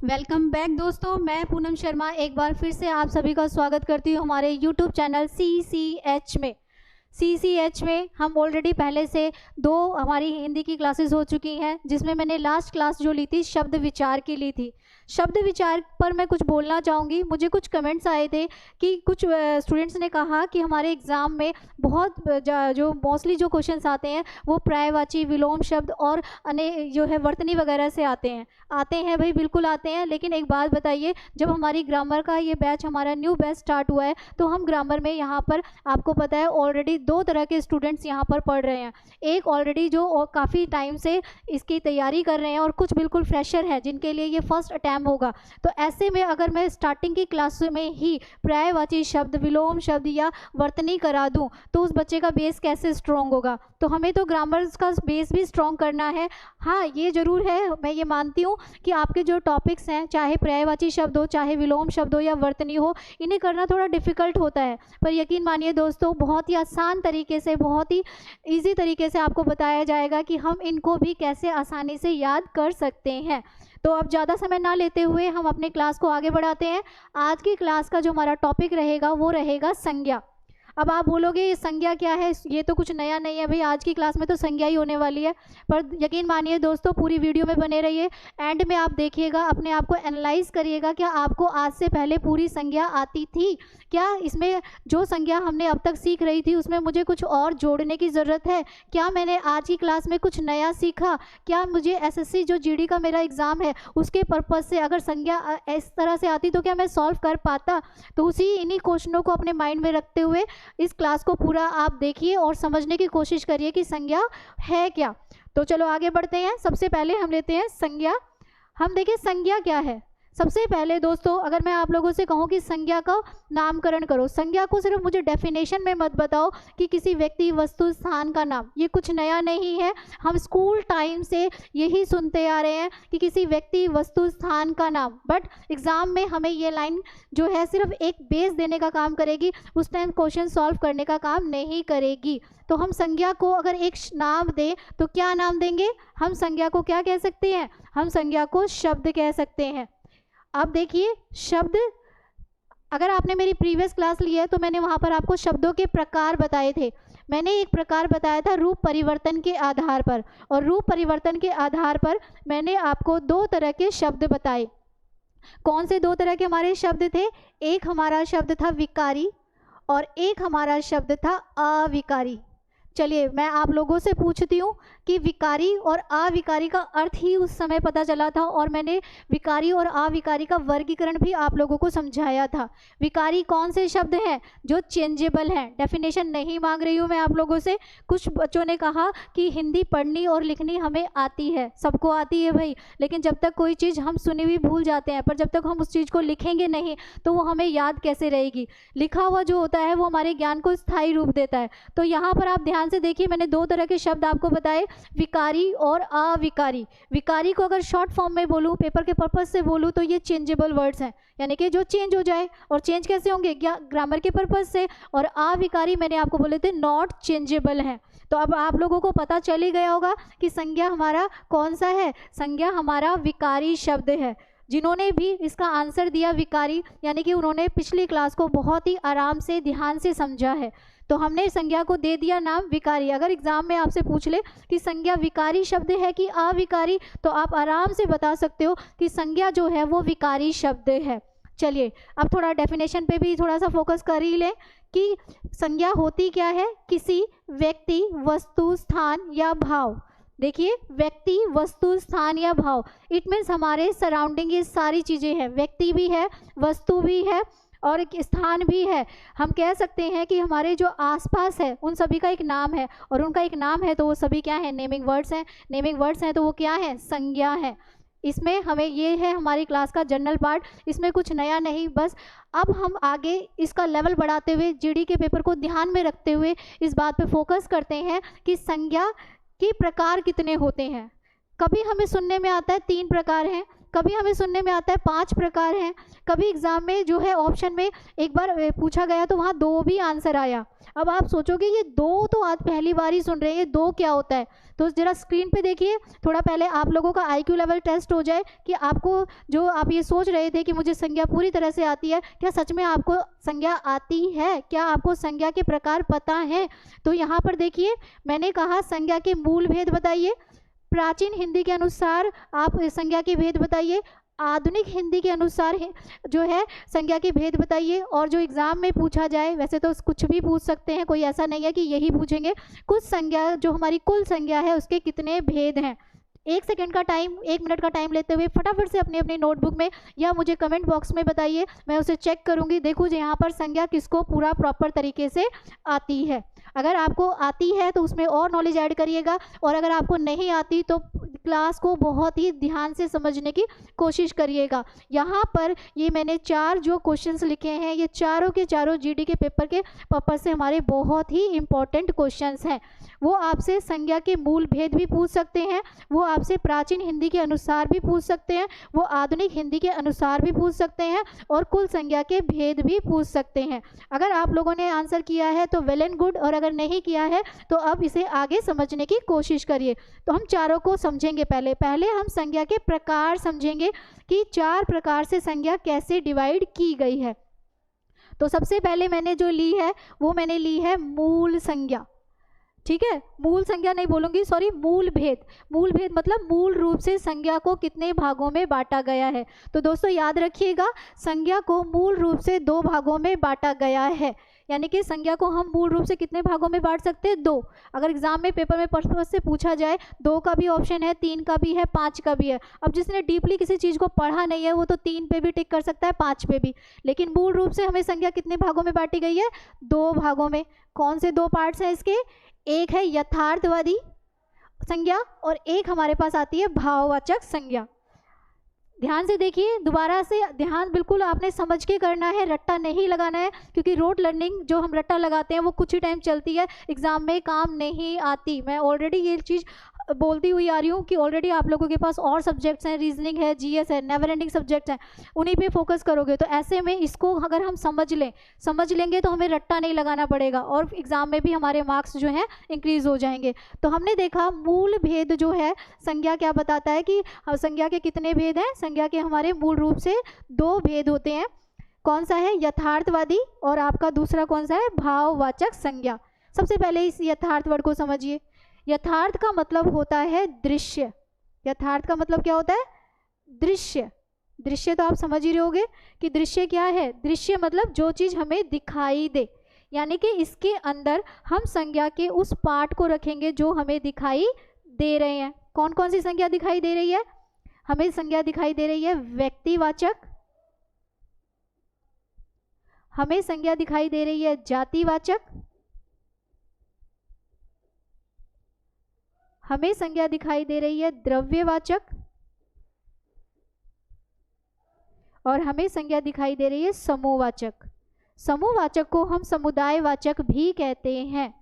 Welcome back दोस्तों, मैं पूनम शर्मा एक बार फिर से आप सभी का स्वागत करती हूँ हमारे यूट्यूब चैनल CCH में। CCH में हम ऑलरेडी पहले से 2 हमारी हिंदी की क्लासेस हो चुकी हैं, जिसमें मैंने लास्ट क्लास जो ली थी शब्द विचार की ली थी। शब्द विचार पर मैं कुछ बोलना चाहूँगी। मुझे कुछ कमेंट्स आए थे कि कुछ स्टूडेंट्स ने कहा कि हमारे एग्ज़ाम में बहुत जो मोस्टली जो क्वेश्चंस आते हैं वो पर्यायवाची, विलोम शब्द और जो है वर्तनी वगैरह से आते हैं भाई, बिल्कुल आते हैं। लेकिन एक बात बताइए, जब हमारी ग्रामर का ये बैच, हमारा न्यू बैच स्टार्ट हुआ है, तो हम ग्रामर में यहाँ पर आपको पता है ऑलरेडी 2 तरह के स्टूडेंट्स यहाँ पर पढ़ रहे हैं। एक ऑलरेडी जो काफ़ी टाइम से इसकी तैयारी कर रहे हैं और कुछ बिल्कुल फ्रेशर हैं जिनके लिए ये फर्स्ट अटैम्प्ट होगा। तो ऐसे में अगर मैं स्टार्टिंग की क्लास में ही पर्यायवाची शब्द, विलोम शब्द या वर्तनी करा दूं तो उस बच्चे का बेस कैसे स्ट्रॉन्ग होगा। तो हमें तो ग्रामर का बेस भी स्ट्रॉन्ग करना है। हाँ, ये ज़रूर है, मैं ये मानती हूँ कि आपके जो टॉपिक्स हैं, चाहे पर्यायवाची शब्द हो, चाहे विलोम शब्द हो या वर्तनी हो, इन्हें करना थोड़ा डिफ़िकल्ट होता है। पर यकीन मानिए दोस्तों, बहुत ही आसान तरीके से, बहुत ही ईजी तरीके से आपको बताया जाएगा कि हम इनको भी कैसे आसानी से याद कर सकते हैं। तो अब ज़्यादा समय ना लेते हुए हम अपने क्लास को आगे बढ़ाते हैं। आज की क्लास का जो हमारा टॉपिक रहेगा वो रहेगा संज्ञा। अब आप बोलोगे ये संज्ञा क्या है, ये तो कुछ नया नहीं है भाई, आज की क्लास में तो संज्ञा ही होने वाली है। पर यकीन मानिए दोस्तों, पूरी वीडियो में बने रहिए, एंड में आप देखिएगा, अपने आप को एनालाइज करिएगा, क्या आपको आज से पहले पूरी संज्ञा आती थी, क्या इसमें जो संज्ञा हमने अब तक सीख रही थी उसमें मुझे कुछ और जोड़ने की ज़रूरत है, क्या मैंने आज की क्लास में कुछ नया सीखा, क्या मुझे SSC जो GD का मेरा एग्ज़ाम है उसके पर्पज़ से अगर संज्ञा इस तरह से आती तो क्या मैं सॉल्व कर पाता। तो इन्हीं क्वेश्चनों को अपने माइंड में रखते हुए इस क्लास को पूरा आप देखिए और समझने की कोशिश करिए कि संज्ञा है क्या। तो चलो आगे बढ़ते हैं। सबसे पहले हम लेते हैं संज्ञा। हम देखिए संज्ञा क्या है। सबसे पहले दोस्तों, अगर मैं आप लोगों से कहूँ कि संज्ञा का नामकरण करो, संज्ञा को सिर्फ मुझे डेफिनेशन में मत बताओ कि किसी व्यक्ति, वस्तु, स्थान का नाम। ये कुछ नया नहीं है, हम स्कूल टाइम से यही सुनते आ रहे हैं कि किसी व्यक्ति, वस्तु, स्थान का नाम। बट एग्ज़ाम में हमें ये लाइन जो है सिर्फ एक बेस देने का काम करेगी, उस टाइम क्वेश्चन सॉल्व करने का काम नहीं करेगी। तो हम संज्ञा को अगर एक नाम दें तो क्या नाम देंगे? हम संज्ञा को क्या कह सकते हैं? हम संज्ञा को शब्द कह सकते हैं। अब देखिए शब्द, अगर आपने मेरी प्रीवियस क्लास ली है तो मैंने वहाँ पर आपको शब्दों के प्रकार बताए थे। मैंने एक प्रकार बताया था रूप परिवर्तन के आधार पर, और रूप परिवर्तन के आधार पर मैंने आपको 2 तरह के शब्द बताए। कौन से 2 तरह के हमारे शब्द थे? एक हमारा शब्द था विकारी और एक हमारा शब्द था अविकारी। चलिए मैं आप लोगों से पूछती हूँ कि विकारी और अविकारी का अर्थ ही उस समय पता चला था, और मैंने विकारी और अविकारी का वर्गीकरण भी आप लोगों को समझाया था। विकारी कौन से शब्द हैं? जो चेंजेबल हैं। डेफिनेशन नहीं मांग रही हूँ मैं आप लोगों से। कुछ बच्चों ने कहा कि हिंदी पढ़नी और लिखनी हमें आती है, सबको आती है भाई, लेकिन जब तक कोई चीज़ हम सुनी हुई भूल जाते हैं, पर जब तक हम उस चीज़ को लिखेंगे नहीं तो वो हमें याद कैसे रहेगी। लिखा हुआ जो होता है वो हमारे ज्ञान को स्थायी रूप देता है। तो यहाँ पर आप ध्यान से देखिए, मैंने 2 तरह के शब्द आपको बताए, विकारी और अविकारी। विकारी को अगर शॉर्ट फॉर्म में बोलूँ, पेपर के पर्पस से बोलूँ, तो ये चेंजेबल वर्ड्स हैं, यानी कि जो चेंज हो जाए। और चेंज कैसे होंगे? ग्रामर के पर्पस से। और अविकारी मैंने आपको बोले थे नॉट चेंजेबल हैं। तो अब आप लोगों को पता चल ही गया होगा कि संज्ञा हमारा कौन सा है। संज्ञा हमारा विकारी शब्द है। जिन्होंने भी इसका आंसर दिया विकारी, यानी कि उन्होंने पिछली क्लास को बहुत ही आराम से, ध्यान से समझा है। तो हमने संज्ञा को दे दिया नाम विकारी। अगर एग्जाम में आपसे पूछ ले कि संज्ञा विकारी शब्द है कि अविकारी, तो आप आराम से बता सकते हो कि संज्ञा जो है वो विकारी शब्द है। चलिए अब थोड़ा डेफिनेशन पे भी थोड़ा सा फोकस कर ही लें कि संज्ञा होती क्या है। किसी व्यक्ति, वस्तु, स्थान या भाव। देखिए, व्यक्ति, वस्तु, स्थान या भाव, इट मीन्स हमारे सराउंडिंग ये सारी चीज़ें हैं। व्यक्ति भी है, वस्तु भी है और एक स्थान भी है। हम कह सकते हैं कि हमारे जो आसपास है उन सभी का एक नाम है, और उनका एक नाम है तो वो सभी क्या है? नेमिंग वर्ड्स हैं। नेमिंग वर्ड्स हैं तो वो क्या है? संज्ञा है। इसमें हमें ये है हमारी क्लास का जनरल पार्ट, इसमें कुछ नया नहीं। बस अब हम आगे इसका लेवल बढ़ाते हुए, GD के पेपर को ध्यान में रखते हुए इस बात पे फोकस करते हैं कि संज्ञा के प्रकार कितने होते हैं। कभी हमें सुनने में आता है 3 प्रकार हैं। कभी हमें सुनने में आता है 5 प्रकार हैं, कभी एग्जाम में जो है ऑप्शन में एक बार पूछा गया तो वहाँ 2 भी आंसर आया। अब आप सोचोगे ये 2 तो आज पहली बार ही सुन रहे हैं, ये 2 क्या होता है? तो जरा स्क्रीन पे देखिए, थोड़ा पहले आप लोगों का IQ लेवल टेस्ट हो जाए कि आपको जो आप ये सोच रहे थे कि मुझे संज्ञा पूरी तरह से आती है, क्या सच में आपको संज्ञा आती है? क्या आपको संज्ञा के प्रकार पता है? तो यहाँ पर देखिए, मैंने कहा संज्ञा के मूल भेद बताइए, प्राचीन हिंदी के अनुसार आप संज्ञा के भेद बताइए, आधुनिक हिंदी के अनुसार जो है संज्ञा के भेद बताइए, और जो एग्जाम में पूछा जाए, वैसे तो कुछ भी पूछ सकते हैं, कोई ऐसा नहीं है कि यही पूछेंगे, कुछ संज्ञा जो हमारी कुल संज्ञा है उसके कितने भेद हैं। 1 सेकंड का टाइम, 1 मिनट का टाइम लेते हुए फटाफट से अपनी अपनी नोटबुक में या मुझे कमेंट बॉक्स में बताइए, मैं उसे चेक करूंगी। देखो यहाँ पर संज्ञा किसको पूरा प्रॉपर तरीके से आती है। अगर आपको आती है तो उसमें और नॉलेज ऐड करिएगा, और अगर आपको नहीं आती तो क्लास को बहुत ही ध्यान से समझने की कोशिश करिएगा। यहाँ पर ये मैंने 4 जो क्वेश्चंस लिखे हैं, ये चारों के चारों GD के पेपर के पर्पज से हमारे बहुत ही इम्पॉर्टेंट क्वेश्चंस हैं। वो आपसे संज्ञा के मूल भेद भी पूछ सकते हैं, वो आपसे प्राचीन हिंदी के अनुसार भी पूछ सकते हैं, वो आधुनिक हिंदी के अनुसार भी पूछ सकते हैं, और कुल संज्ञा के भेद भी पूछ सकते हैं। अगर आप लोगों ने आंसर किया है तो वेल एंड गुड, और अगर नहीं किया है तो अब इसे आगे समझने की कोशिश करिए। तो हम चारों को समझेंगे। पहले हम संज्ञा के प्रकार समझेंगे कि 4 प्रकार से संज्ञा कैसे डिवाइड की गई है। तो सबसे पहले मैंने जो ली है वो मैंने ली है मूल संज्ञा। ठीक है, मूल संज्ञा नहीं बोलूंगी, सॉरी, मूल भेद। मूल भेद मतलब मूल रूप से संज्ञा को कितने भागों में बांटा गया है। तो दोस्तों याद रखिएगा, संज्ञा को मूल रूप से 2 भागों में बांटा गया है। यानी कि संज्ञा को हम मूल रूप से कितने भागों में बांट सकते हैं? 2। अगर एग्जाम में पेपर में पर्पस से पूछा जाए, 2 का भी ऑप्शन है, 3 का भी है, 5 का भी है। अब जिसने डीपली किसी चीज़ को पढ़ा नहीं है वो तो 3 पे भी टिक कर सकता है, 5 पे भी। लेकिन मूल रूप से हमें संज्ञा कितने भागों में बांटी गई है? 2 भागों में। कौन से 2 पार्ट्स हैं इसके? एक है यथार्थवादी संज्ञा और एक हमारे पास आती है भाववाचक संज्ञा। ध्यान से देखिए, दोबारा से ध्यान बिल्कुल आपने समझ के करना है, रट्टा नहीं लगाना है, क्योंकि रोट लर्निंग जो हम रट्टा लगाते हैं वो कुछ ही टाइम चलती है, एग्जाम में काम नहीं आती। मैं ऑलरेडी ये चीज़ बोलती हुई आ रही हूँ कि ऑलरेडी आप लोगों के पास और सब्जेक्ट्स हैं, रीजनिंग है, GS है, नेवर एंडिंग सब्जेक्ट्स हैं, उन्हीं पे फोकस करोगे। तो ऐसे में इसको अगर हम समझ लेंगे तो हमें रट्टा नहीं लगाना पड़ेगा, और एग्जाम में भी हमारे मार्क्स जो हैं इंक्रीज हो जाएंगे। तो हमने देखा मूल भेद जो है संज्ञा क्या बताता है कि संज्ञा के कितने भेद हैं। संज्ञा के हमारे मूल रूप से 2 भेद होते हैं। कौन सा है? यथार्थवादी, और आपका दूसरा कौन सा है? भाववाचक संज्ञा। सबसे पहले इस यथार्थ वर्ड को समझिए। यथार्थ का मतलब होता है दृश्य। यथार्थ का मतलब क्या होता है? दृश्य। दृश्य तो आप समझ ही रहे होगे कि दृश्य क्या है। दृश्य मतलब जो चीज़ हमें दिखाई दे, यानी कि इसके अंदर हम संज्ञा के उस पार्ट को रखेंगे जो हमें दिखाई दे रहे हैं। कौन कौन सी संज्ञा दिखाई दे रही है? हमें संज्ञा दिखाई दे रही है व्यक्तिवाचक, हमें संज्ञा दिखाई दे रही है जातिवाचक, हमें संज्ञा दिखाई दे रही है द्रव्यवाचक, और हमें संज्ञा दिखाई दे रही है समूहवाचक। समूहवाचक को हम समुदायवाचक भी कहते हैं।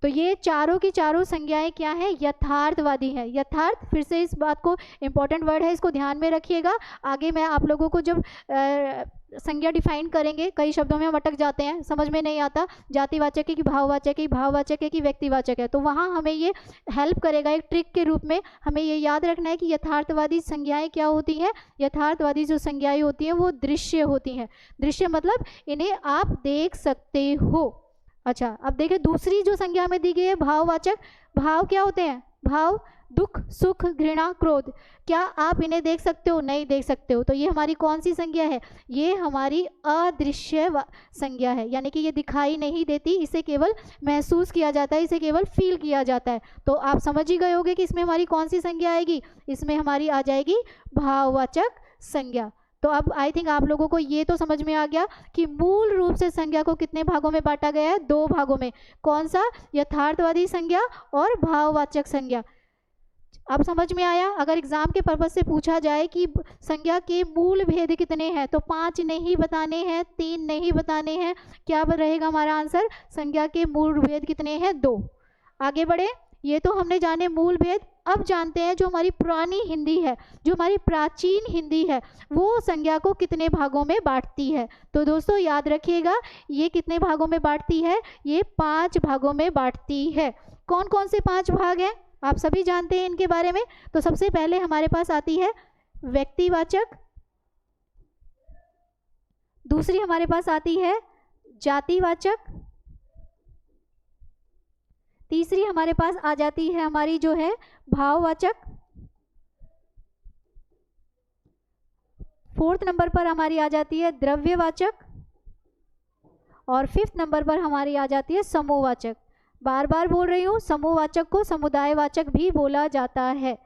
तो ये चारों की चारों संज्ञाएं क्या हैं? यथार्थवादी हैं। यथार्थ, फिर से इस बात को, इंपॉर्टेंट वर्ड है, इसको ध्यान में रखिएगा। आगे मैं आप लोगों को जब संज्ञा डिफाइन करेंगे, कई शब्दों में हम अटक जाते हैं, समझ में नहीं आता, जातिवाचक है कि भाववाचक है, भाववाचक है कि व्यक्तिवाचक है, तो वहाँ हमें ये हेल्प करेगा एक ट्रिक के रूप में। हमें ये याद रखना है कि यथार्थवादी संज्ञाएं क्या होती हैं। यथार्थवादी जो संज्ञाएं होती हैं वो दृश्य होती हैं। दृश्य मतलब इन्हें आप देख सकते हो। अच्छा, अब देखिए दूसरी जो संज्ञा में दी गई है भाववाचक। भाव क्या होते हैं? भाव दुख, सुख, घृणा, क्रोध। क्या आप इन्हें देख सकते हो? नहीं देख सकते हो। तो ये हमारी कौन सी संज्ञा है? ये हमारी अदृश्य संज्ञा है, यानी कि ये दिखाई नहीं देती, इसे केवल महसूस किया जाता है, इसे केवल फील किया जाता है। तो आप समझ ही गए होंगे कि इसमें हमारी कौन सी संज्ञा आएगी? इसमें हमारी आ जाएगी भाववाचक संज्ञा। तो अब आई थिंक आप लोगों को ये तो समझ में आ गया कि मूल रूप से संज्ञा को कितने भागों में बांटा गया है? 2 भागों में। कौन सा? यथार्थवादी संज्ञा और भाववाचक संज्ञा। अब समझ में आया? अगर एग्जाम के पर्पज से पूछा जाए कि संज्ञा के मूल भेद कितने हैं, तो 5 नहीं बताने हैं, 3 नहीं बताने हैं, क्या रहेगा हमारा आंसर? संज्ञा के मूल भेद कितने हैं? 2। आगे बढ़े। ये तो हमने जाने मूल भेद। अब जानते हैं जो हमारी पुरानी हिंदी है, जो हमारी प्राचीन हिंदी है, वो संज्ञा को कितने भागों में बांटती है। तो दोस्तों याद रखिएगा, ये कितने भागों में बांटती है, ये 5 भागों में बांटती है। कौन कौन से 5 भाग हैं, आप सभी जानते हैं इनके बारे में। तो सबसे पहले हमारे पास आती है व्यक्तिवाचक, दूसरी हमारे पास आती है जातिवाचक, तीसरी हमारे पास आ जाती है हमारी जो है भाववाचक, 4th नंबर पर हमारी आ जाती है द्रव्यवाचक, और 5th नंबर पर हमारी आ जाती है समूहवाचक। बार बार बोल रही हूँ, समूहवाचक को समुदायवाचक भी बोला जाता है।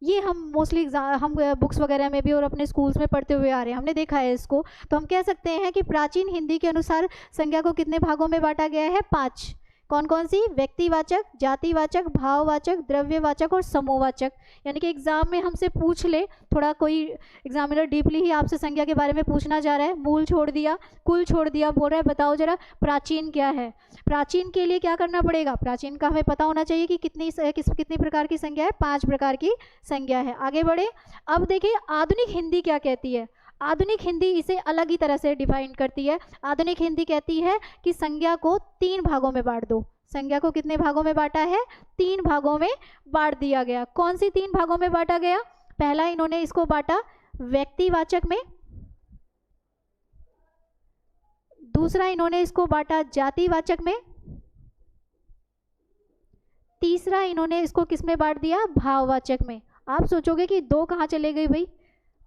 ये हम मोस्टली हम बुक्स वगैरह में भी और अपने स्कूल्स में पढ़ते हुए आ रहे हैं, हमने देखा है इसको। तो हम कह सकते हैं कि प्राचीन हिंदी के अनुसार संज्ञा को कितने भागों में बांटा गया है, 5। कौन कौन सी, व्यक्तिवाचक, जातिवाचक, भाववाचक, द्रव्यवाचक और समूहवाचक। यानी कि एग्जाम में हमसे पूछ ले, थोड़ा कोई एग्जामिनर डीपली ही आपसे संज्ञा के बारे में पूछना चाह रहा है, मूल छोड़ दिया, कुल छोड़ दिया, बोल रहा है बताओ जरा प्राचीन क्या है। प्राचीन के लिए क्या करना पड़ेगा, प्राचीन का हमें पता होना चाहिए कि कितनी प्रकार की संज्ञा है, 5 प्रकार की संज्ञा है। आगे बढ़े, अब देखिए आधुनिक हिंदी क्या कहती है। आधुनिक हिंदी इसे अलग ही तरह से डिफाइन करती है। आधुनिक हिंदी कहती है कि संज्ञा को 3 भागों में बांट दो। संज्ञा को कितने भागों में बांटा है, 3 भागों में बांट दिया गया। कौन सी 3 भागों में बांटा गया, पहला इन्होंने इसको बांटा व्यक्तिवाचक में, दूसरा इन्होंने इसको बांटा जातिवाचक में, तीसरा इन्होंने इसको किस में बांट दिया, भाववाचक में। आप सोचोगे कि 2 कहाँ चले गई भाई,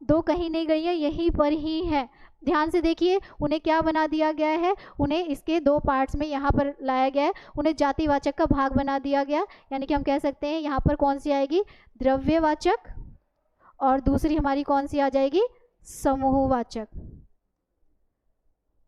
2 कहीं नहीं गई है, यहीं पर ही है। ध्यान से देखिए, उन्हें क्या बना दिया गया है, उन्हें इसके 2 पार्ट्स में यहाँ पर लाया गया है, उन्हें जातिवाचक का भाग बना दिया गया। यानी कि हम कह सकते हैं यहाँ पर कौन सी आएगी, द्रव्यवाचक, और दूसरी हमारी कौन सी आ जाएगी, समूहवाचक।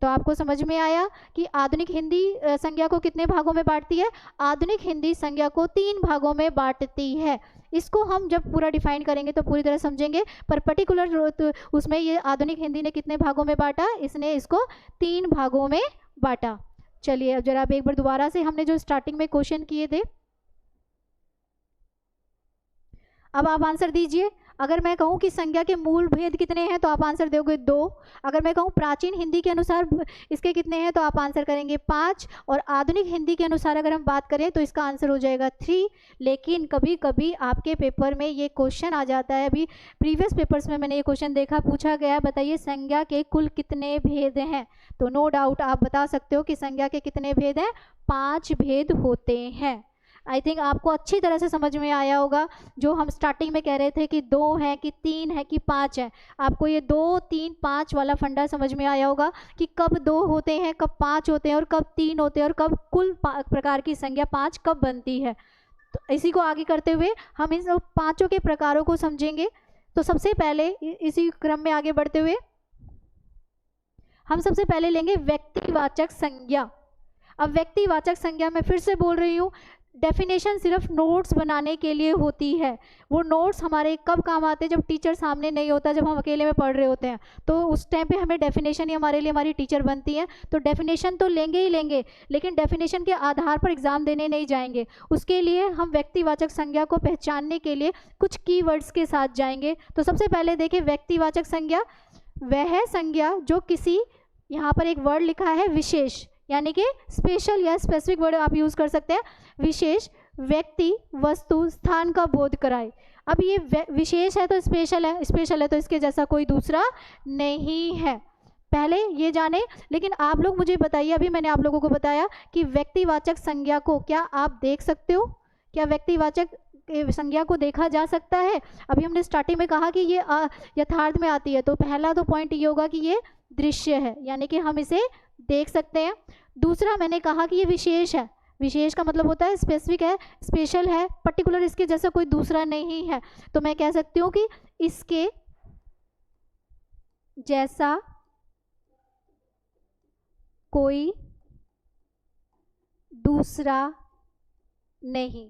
तो आपको समझ में आया कि आधुनिक हिंदी संज्ञा को कितने भागों में बांटती है। आधुनिक हिंदी संज्ञा को 3 भागों में बांटती है। इसको हम जब पूरा डिफाइन करेंगे तो पूरी तरह समझेंगे, पर पर्टिकुलर उसमें ये आधुनिक हिंदी ने कितने भागों में बांटा, इसने इसको 3 भागों में बांटा। चलिए अब जरा एक बार दोबारा से हमने जो स्टार्टिंग में क्वेश्चन किए थे, अब आप आंसर दीजिए। अगर मैं कहूँ कि संज्ञा के मूल भेद कितने हैं तो आप आंसर दोगे 2। अगर मैं कहूँ प्राचीन हिंदी के अनुसार इसके कितने हैं तो आप आंसर करेंगे 5। और आधुनिक हिंदी के अनुसार अगर हम बात करें तो इसका आंसर हो जाएगा 3। लेकिन कभी कभी आपके पेपर में ये क्वेश्चन आ जाता है, अभी प्रीवियस पेपर्स में मैंने ये क्वेश्चन देखा, पूछा गया है बताइए संज्ञा के कुल कितने भेद हैं। तो नो डाउट आप बता सकते हो कि संज्ञा के कितने भेद हैं, 5 भेद होते हैं। आई थिंक आपको अच्छी तरह से समझ में आया होगा। जो हम स्टार्टिंग में कह रहे थे कि 2 है कि 3 है कि 5 है, आपको ये 2, 3, 5 वाला फंडा समझ में आया होगा कि कब 2 होते हैं, कब 5 होते हैं और कब 3 होते हैं और कब कुल प्रकार की संज्ञा 5 कब बनती है। तो इसी को आगे करते हुए हम इन 5 के प्रकारों को समझेंगे। तो सबसे पहले इसी क्रम में आगे बढ़ते हुए हम सबसे पहले लेंगे व्यक्तिवाचक संज्ञा। अब व्यक्तिवाचक संज्ञा मैं फिर से बोल रही हूँ, डेफिनेशन सिर्फ नोट्स बनाने के लिए होती है। वो नोट्स हमारे कब काम आते हैं, जब टीचर सामने नहीं होता, जब हम अकेले में पढ़ रहे होते हैं, तो उस टाइम पे हमें डेफिनेशन ही हमारे लिए हमारी टीचर बनती है। तो डेफिनेशन तो लेंगे ही लेंगे, लेकिन डेफिनेशन के आधार पर एग्जाम देने नहीं जाएंगे। उसके लिए हम व्यक्तिवाचक संज्ञा को पहचानने के लिए कुछ कीवर्ड्स के साथ जाएंगे। तो सबसे पहले देखिए व्यक्तिवाचक संज्ञा वह है संज्ञा जो किसी, यहाँ पर एक वर्ड लिखा है विशेष, यानी कि स्पेशल या स्पेसिफिक वर्ड आप यूज कर सकते हैं, विशेष व्यक्ति, वस्तु, स्थान का बोध कराए। अब ये विशेष है तो स्पेशल है, स्पेशल है तो इसके जैसा कोई दूसरा नहीं है। पहले ये जाने, लेकिन आप लोग मुझे बताइए, अभी मैंने आप लोगों को बताया कि व्यक्तिवाचक संज्ञा को क्या आप देख सकते हो, क्या व्यक्तिवाचक संज्ञा को देखा जा सकता है। अभी हमने स्टार्टिंग में कहा कि ये यथार्थ में आती है, तो पहला तो पॉइंट ये होगा कि ये दृश्य है, यानी कि हम इसे देख सकते हैं। दूसरा मैंने कहा कि ये विशेष है, विशेष का मतलब होता है स्पेसिफिक है, स्पेशल है, पर्टिकुलर, इसके जैसा कोई दूसरा नहीं है। तो मैं कह सकती हूँ कि इसके जैसा कोई दूसरा नहीं।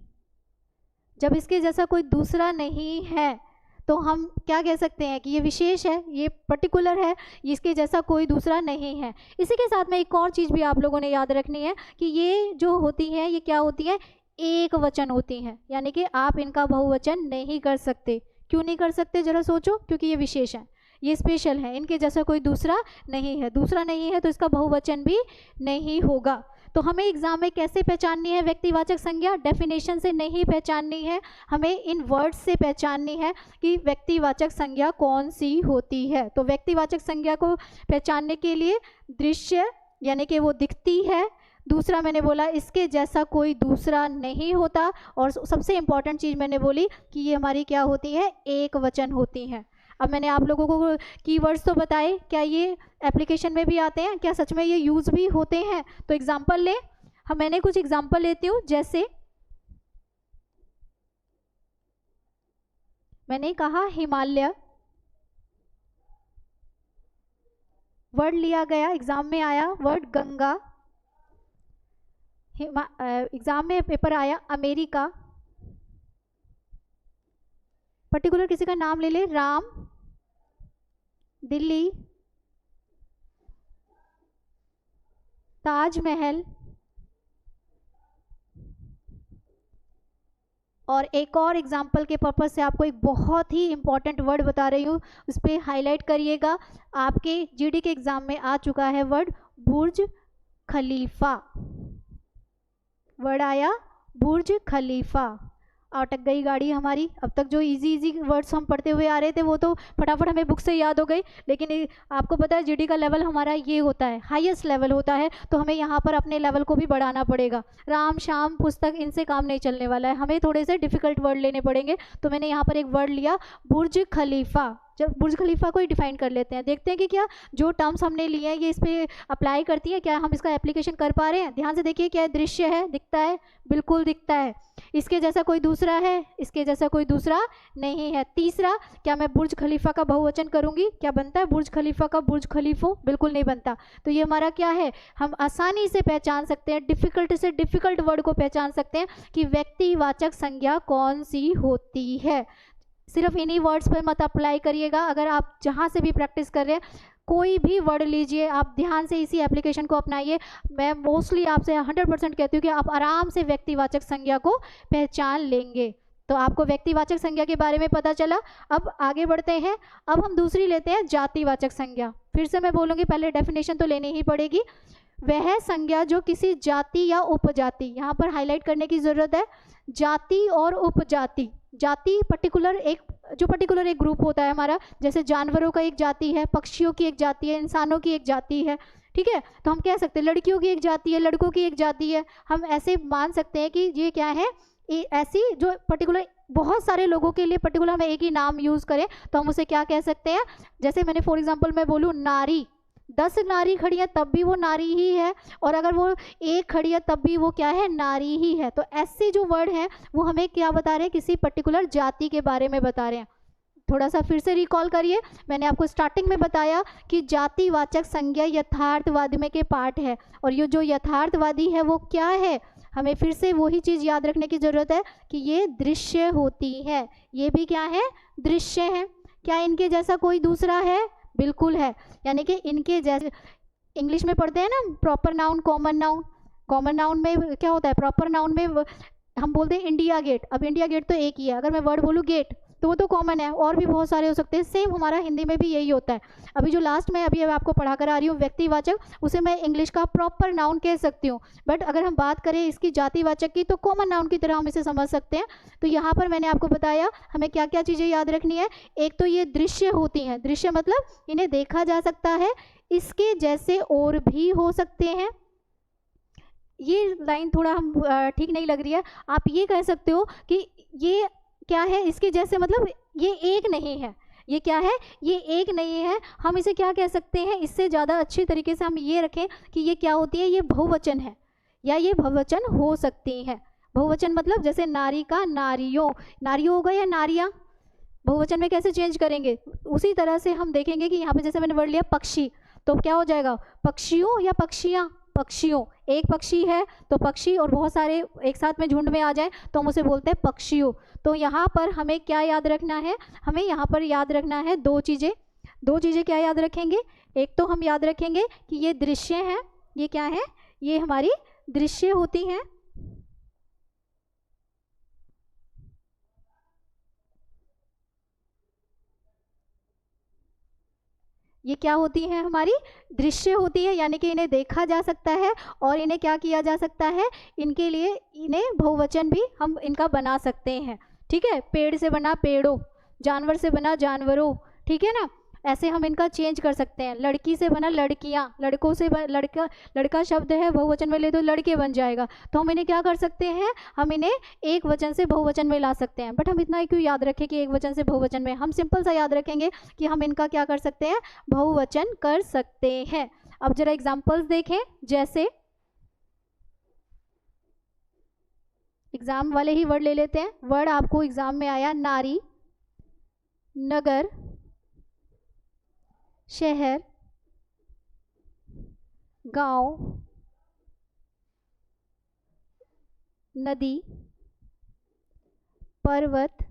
जब इसके जैसा कोई दूसरा नहीं है तो हम क्या कह सकते हैं कि ये विशेष है, ये पर्टिकुलर है, इसके जैसा कोई दूसरा नहीं है। इसी के साथ में एक और चीज़ भी आप लोगों ने याद रखनी है कि ये जो होती है, ये क्या होती है, एक वचन होती हैं, यानी कि आप इनका बहुवचन नहीं कर सकते। क्यों नहीं कर सकते जरा सोचो, क्योंकि ये विशेष है, ये स्पेशल है, इनके जैसा कोई दूसरा नहीं है। दूसरा नहीं है तो इसका बहुवचन भी नहीं होगा। तो हमें एग्जाम में कैसे पहचाननी है व्यक्तिवाचक संज्ञा? डेफिनेशन से नहीं पहचाननी है, हमें इन वर्ड्स से पहचाननी है कि व्यक्तिवाचक संज्ञा कौन सी होती है। तो व्यक्तिवाचक संज्ञा को पहचानने के लिए दृश्य यानी कि वो दिखती है, दूसरा मैंने बोला इसके जैसा कोई दूसरा नहीं होता, और सबसे इम्पॉर्टेंट चीज़ मैंने बोली कि ये हमारी क्या होती है, एक वचन होती हैं। अब मैंने आप लोगों को कीवर्ड्स तो बताए, क्या ये एप्लीकेशन में भी आते हैं, क्या सच में ये यूज़ भी होते हैं? तो एग्जाम्पल लें, मैंने कुछ एग्जाम्पल लेती हूँ। जैसे मैंने कहा हिमालय, वर्ड लिया गया, एग्जाम में आया वर्ड गंगा, एग्जाम में पेपर आया अमेरिका, पर्टिकुलर किसी का नाम ले ले, राम, दिल्ली, ताजमहल, और एक और एग्जाम्पल के पर्पज से आपको एक बहुत ही इंपॉर्टेंट वर्ड बता रही हूँ, उस पर हाईलाइट करिएगा। आपके जीडी के एग्जाम में आ चुका है वर्ड बुर्ज खलीफा, वर्ड आया बुर्ज खलीफा। अटक गई गाड़ी हमारी। अब तक जो इजी वर्ड्स हम पढ़ते हुए आ रहे थे वो तो फटाफट हमें बुक से याद हो गई, लेकिन आपको पता है जीडी का लेवल हमारा ये होता है, हाईएस्ट लेवल होता है, तो हमें यहाँ पर अपने लेवल को भी बढ़ाना पड़ेगा। राम शाम पुस्तक इनसे काम नहीं चलने वाला है, हमें थोड़े से डिफिकल्ट वर्ड लेने पड़ेंगे। तो मैंने यहाँ पर एक वर्ड लिया बुर्ज खलीफा। जब बुर्ज खलीफा को ही डिफाइन कर लेते हैं, देखते हैं कि क्या जो टर्म्स हमने लिए हैं ये इस पर अप्लाई करती है, क्या हम इसका एप्लीकेशन कर पा रहे हैं। ध्यान से देखिए, क्या दृश्य है, दिखता है, बिल्कुल दिखता है। इसके जैसा कोई दूसरा है, इसके जैसा कोई दूसरा नहीं है। तीसरा, क्या मैं बुर्ज खलीफा का बहुवचन करूंगी, क्या बनता है बुर्ज खलीफा का बुर्ज खलीफो? बिल्कुल नहीं बनता। तो ये हमारा क्या है, हम आसानी से पहचान सकते हैं, डिफिकल्ट से डिफिकल्ट वर्ड को पहचान सकते हैं कि व्यक्तिवाचक संज्ञा कौन सी होती है। सिर्फ इन्हीं वर्ड्स पर मत अप्लाई करिएगा, अगर आप जहाँ से भी प्रैक्टिस कर रहे हैं कोई भी वर्ड लीजिए, आप ध्यान से इसी एप्लीकेशन को अपनाइए। मैं मोस्टली आपसे 100% कहती हूँ कि आप आराम से व्यक्तिवाचक संज्ञा को पहचान लेंगे। तो आपको व्यक्तिवाचक संज्ञा के बारे में पता चला। अब आगे बढ़ते हैं, अब हम दूसरी लेते हैं जातिवाचक संज्ञा। फिर से मैं बोलूँगी, पहले डेफिनेशन तो लेनी ही पड़ेगी। वह संज्ञा जो किसी जाति या उपजाति, यहाँ पर हाईलाइट करने की ज़रूरत है, जाति और उपजाति। जाति पर्टिकुलर एक ग्रुप होता है हमारा, जैसे जानवरों का एक जाति है, पक्षियों की एक जाति है, इंसानों की एक जाति है, ठीक है। तो हम कह सकते हैं लड़कियों की एक जाति है, लड़कों की एक जाति है। हम ऐसे मान सकते हैं कि ये क्या है, ऐसी जो पर्टिकुलर बहुत सारे लोगों के लिए पर्टिकुलर हमें एक ही नाम यूज़ करें तो हम उसे क्या कह सकते हैं। जैसे मैंने फॉर एग्जाम्पल मैं बोलूँ नारी, 10 नारी खड़ी है तब भी वो नारी ही है, और अगर वो एक खड़ी है तब भी वो क्या है, नारी ही है। तो ऐसे जो वर्ड हैं वो हमें क्या बता रहे हैं, किसी पर्टिकुलर जाति के बारे में बता रहे हैं। थोड़ा सा फिर से रिकॉल करिए, मैंने आपको स्टार्टिंग में बताया कि जातिवाचक संज्ञा यथार्थवादी में के पार्ट है, और ये जो यथार्थवादी है वो क्या है, हमें फिर से वही चीज़ याद रखने की ज़रूरत है कि ये दृश्य होती है। ये भी क्या है, दृश्य है। क्या इनके जैसा कोई दूसरा है? बिल्कुल है, यानी कि इनके जैसे इंग्लिश में पढ़ते हैं ना proper noun common noun. Common noun में क्या होता है, प्रॉपर नाउन में हम बोलते हैं इंडिया गेट। अब इंडिया गेट तो एक ही है, अगर मैं वर्ड बोलूँ गेट तो वो तो कॉमन है, और भी बहुत सारे हो सकते हैं। सेम हमारा हिंदी में भी यही होता है। अभी जो लास्ट में अभी आपको पढ़ा कर आ रही हूँ व्यक्तिवाचक, उसे मैं इंग्लिश का प्रॉपर नाउन कह सकती हूँ, बट अगर हम बात करें इसकी जातिवाचक की तो कॉमन नाउन की तरह हम इसे समझ सकते हैं। तो यहाँ पर मैंने आपको बताया हमें क्या क्या चीज़ें याद रखनी है। एक तो ये दृश्य होती हैं, दृश्य मतलब इन्हें देखा जा सकता है, इसके जैसे और भी हो सकते हैं। ये लाइन थोड़ा हम ठीक नहीं लग रही है, आप ये कह सकते हो कि ये क्या है, इसके जैसे मतलब ये एक नहीं है। ये क्या है, ये एक नहीं है। हम इसे क्या कह सकते हैं, इससे ज़्यादा अच्छी तरीके से हम ये रखें कि ये क्या होती है, ये बहुवचन है या ये बहुवचन हो सकती है। बहुवचन मतलब जैसे नारी का नारियों, नारियों होगा या नारियाँ, बहुवचन में कैसे चेंज करेंगे। उसी तरह से हम देखेंगे कि यहाँ पे जैसे मैंने वर्ड लिया पक्षी, तो क्या हो जाएगा, पक्षियों या पक्षियाँ, पक्षियों। एक पक्षी है तो पक्षी, और बहुत सारे एक साथ में झुंड में आ जाए तो हम उसे बोलते हैं पक्षियों। तो यहाँ पर हमें क्या याद रखना है, हमें यहाँ पर याद रखना है दो चीज़ें क्या याद रखेंगे। एक तो हम याद रखेंगे कि ये दृश्य है, ये क्या है, ये हमारी दृश्य होती हैं। ये क्या होती हैं? हमारी दृश्य होती है, यानी कि इन्हें देखा जा सकता है और इन्हें क्या किया जा सकता है, इनके लिए इन्हें बहुवचन भी हम इनका बना सकते हैं। ठीक है, पेड़ से बना पेड़ों, जानवर से बना जानवरों, ठीक है ना, ऐसे हम इनका चेंज कर सकते हैं। लड़की से बना लड़कियां, लड़कों से लड़का, लड़का शब्द है बहुवचन में ले तो लड़के बन जाएगा। तो हम इन्हें क्या कर सकते हैं, हम इन्हें एक वचन से बहुवचन में ला सकते हैं। बट हम इतना ही क्यों याद रखें कि एक वचन से बहुवचन में, हम सिंपल सा याद रखेंगे कि हम इनका क्या कर सकते हैं, बहुवचन कर सकते हैं। अब जरा एग्जाम्पल्स देखें, जैसे एग्जाम वाले ही वर्ड ले लेते हैं। वर्ड आपको एग्जाम में आया नारी, नगर, शहर, गांव, नदी, पर्वत,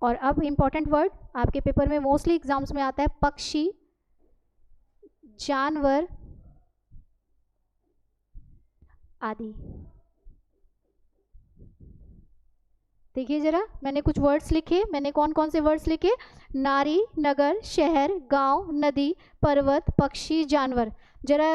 और अब इंपॉर्टेंट वर्ड आपके पेपर में मोस्टली एग्जाम्स में आता है, पक्षी, जानवर आदि। देखिए जरा, मैंने कुछ वर्ड्स लिखे, मैंने कौन कौन से वर्ड्स लिखे, नारी, नगर, शहर, गांव, नदी, पर्वत, पक्षी, जानवर। जरा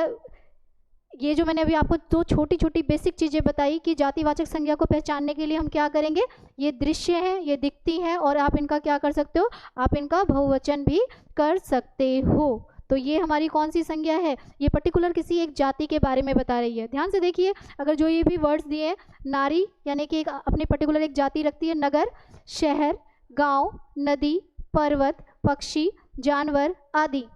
ये जो मैंने अभी आपको दो छोटी छोटी बेसिक चीज़ें बताई कि जातिवाचक संज्ञा को पहचानने के लिए हम क्या करेंगे, ये दृश्य है, ये दिखती हैं, और आप इनका क्या कर सकते हो, आप इनका बहुवचन भी कर सकते हो। तो ये हमारी कौन सी संज्ञा है, ये पर्टिकुलर किसी एक जाति के बारे में बता रही है। ध्यान से देखिए, अगर जो ये भी वर्ड्स दिए हैं, नारी यानी कि एक अपने पर्टिकुलर एक जाति रखती है, नगर, शहर, गांव, नदी, पर्वत, पक्षी, जानवर आदि।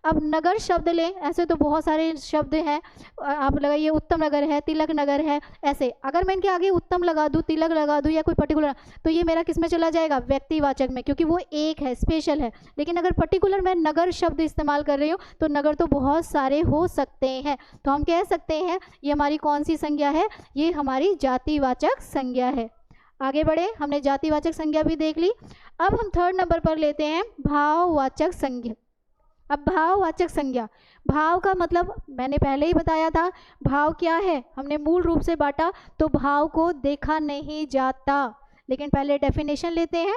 अब नगर शब्द लें, ऐसे तो बहुत सारे शब्द हैं, आप लगाइए उत्तम नगर है, तिलक नगर है, ऐसे अगर मैं इनके आगे उत्तम लगा दूं, तिलक लगा दूं या कोई पर्टिकुलर, तो ये मेरा किस में चला जाएगा, व्यक्तिवाचक में, क्योंकि वो एक है, स्पेशल है। लेकिन अगर पर्टिकुलर मैं नगर शब्द इस्तेमाल कर रही हूँ तो नगर तो बहुत सारे हो सकते हैं, तो हम कह सकते हैं ये हमारी कौन सी संज्ञा है, ये हमारी जातिवाचक संज्ञा है। आगे बढ़े, हमने जातिवाचक संज्ञा भी देख ली। अब हम थर्ड नंबर पर लेते हैं भाववाचक संज्ञा। अब भाववाचक संज्ञा, भाव का मतलब मैंने पहले ही बताया था, भाव क्या है, हमने मूल रूप से बांटा, तो भाव को देखा नहीं जाता। लेकिन पहले डेफिनेशन लेते हैं,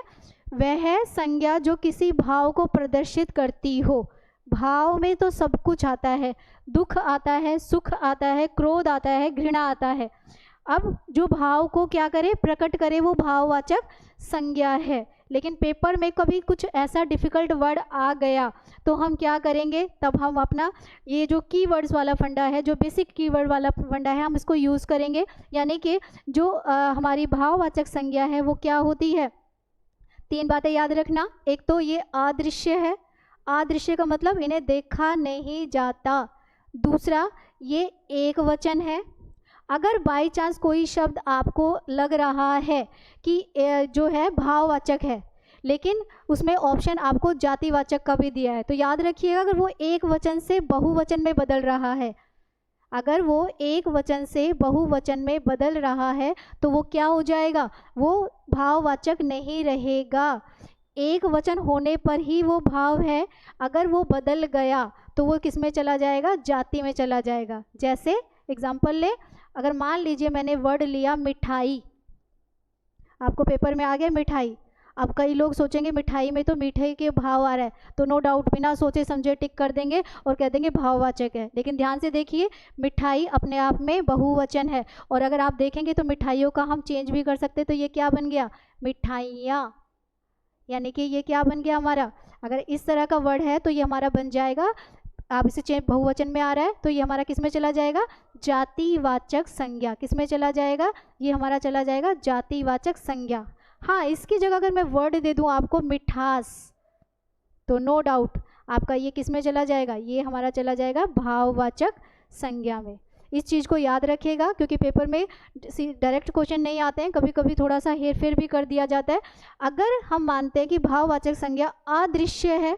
वह संज्ञा जो किसी भाव को प्रदर्शित करती हो। भाव में तो सब कुछ आता है, दुख आता है, सुख आता है, क्रोध आता है, घृणा आता है। अब जो भाव को क्या करे, प्रकट करे, वो भाववाचक संज्ञा है। लेकिन पेपर में कभी कुछ ऐसा डिफ़िकल्ट वर्ड आ गया तो हम क्या करेंगे, तब हम अपना ये जो कीवर्ड्स वाला फंडा है, जो बेसिक कीवर्ड वाला फंडा है, हम इसको यूज़ करेंगे। यानी कि जो हमारी भाववाचक संज्ञा है वो क्या होती है, तीन बातें याद रखना। एक तो ये अदृश्य है, अदृश्य का मतलब इन्हें देखा नहीं जाता। दूसरा, ये एक वचन है। अगर बाई चांस कोई शब्द आपको लग रहा है कि जो है भाववाचक है, लेकिन उसमें ऑप्शन आपको जातिवाचक का भी दिया है, तो याद रखिएगा अगर वो एक वचन से बहुवचन में बदल रहा है, अगर वो एक वचन से बहुवचन में बदल रहा है तो वो क्या हो जाएगा, वो भाववाचक नहीं रहेगा। एक वचन होने पर ही वो भाव है, अगर वो बदल गया तो वो किस में चला जाएगा, जाति में चला जाएगा। जैसे एग्जाम्पल ले, अगर मान लीजिए मैंने वर्ड लिया मिठाई, आपको पेपर में आ गया मिठाई। अब कई लोग सोचेंगे मिठाई में तो मीठे के भाव आ रहा है, तो नो डाउट बिना सोचे समझे टिक कर देंगे और कह देंगे भाववाचक है। लेकिन ध्यान से देखिए, मिठाई अपने आप में बहुवचन है, और अगर आप देखेंगे तो मिठाइयों का हम चेंज भी कर सकते, तो ये क्या बन गया, मिठाइयाँ, यानी कि ये क्या बन गया हमारा, अगर इस तरह का वर्ड है तो ये हमारा बन जाएगा, आप इसे चेंज बहुवचन में आ रहा है तो ये हमारा किस में चला जाएगा, जातिवाचक संज्ञा। किस में चला जाएगा, ये हमारा चला जाएगा जातिवाचक संज्ञा। हाँ, इसकी जगह अगर मैं वर्ड दे दूं आपको मिठास, तो नो डाउट आपका ये किस में चला जाएगा, ये हमारा चला जाएगा भाववाचक संज्ञा में। इस चीज़ को याद रखिएगा, क्योंकि पेपर में डायरेक्ट क्वेश्चन नहीं आते हैं, कभी कभी थोड़ा सा हेर फेर भी कर दिया जाता है। अगर हम मानते हैं कि भाववाचक संज्ञा अदृश्य है,